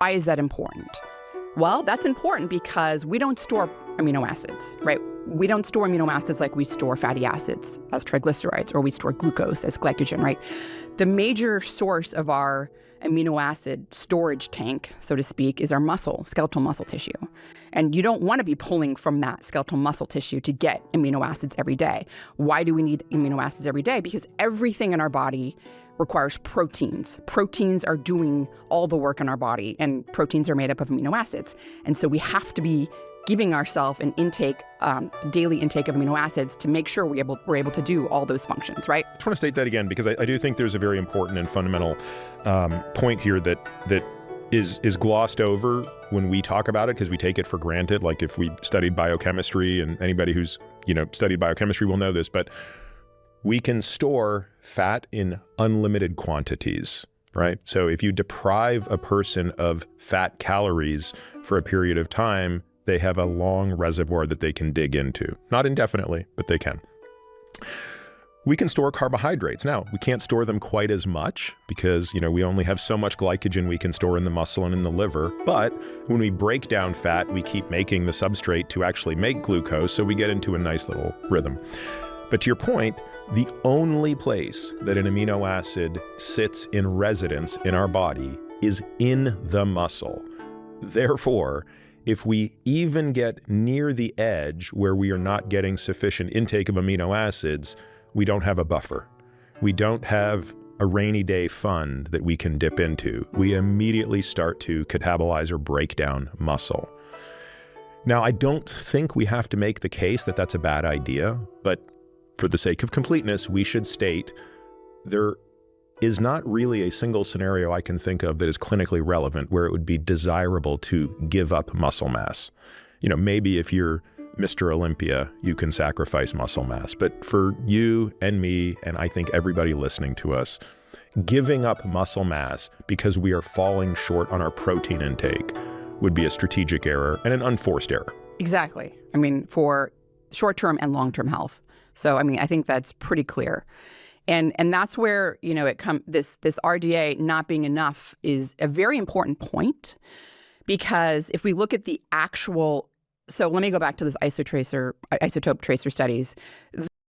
Why is that important? Well, that's important because we don't store amino acids, right? We don't store amino acids like we store fatty acids as triglycerides, or we store glucose as glycogen, right? The major source of our amino acid storage tank, so to speak, is our skeletal muscle tissue. And you don't want to be pulling from that skeletal muscle tissue to get amino acids every day. Why do we need amino acids every day? Because everything in our body requires proteins. Proteins are doing all the work in our body, and proteins are made up of amino acids. And so we have to be giving ourselves an daily intake of amino acids to make sure we're able to do all those functions, right? I just want to state that again, because I do think there's a very important and fundamental point here that is glossed over when we talk about it, because we take it for granted. Like if we studied biochemistry, and anybody who's studied biochemistry will know this, but we can store fat in unlimited quantities, right? So if you deprive a person of fat calories for a period of time, they have a long reservoir that they can dig into. Not indefinitely, but they can. We can store carbohydrates. Now, we can't store them quite as much because, we only have so much glycogen we can store in the muscle and in the liver. But when we break down fat, we keep making the substrate to actually make glucose, so we get into a nice little rhythm. But to your point, the only place that an amino acid sits in residence in our body is in the muscle. Therefore, if we even get near the edge where we are not getting sufficient intake of amino acids, we don't have a buffer. We don't have a rainy day fund that we can dip into. We immediately start to catabolize or break down muscle. Now, I don't think we have to make the case that that's a bad idea, but for the sake of completeness, we should state there is not really a single scenario I can think of that is clinically relevant where it would be desirable to give up muscle mass. Maybe if you're Mr. Olympia, you can sacrifice muscle mass. But for you and me, and I think everybody listening to us, giving up muscle mass because we are falling short on our protein intake would be a strategic error and an unforced error. Exactly. For short-term and long-term health. So, I think that's pretty clear. And that's where, this RDA not being enough is a very important point, because if we look at the actual, so let me go back to this isotope tracer studies.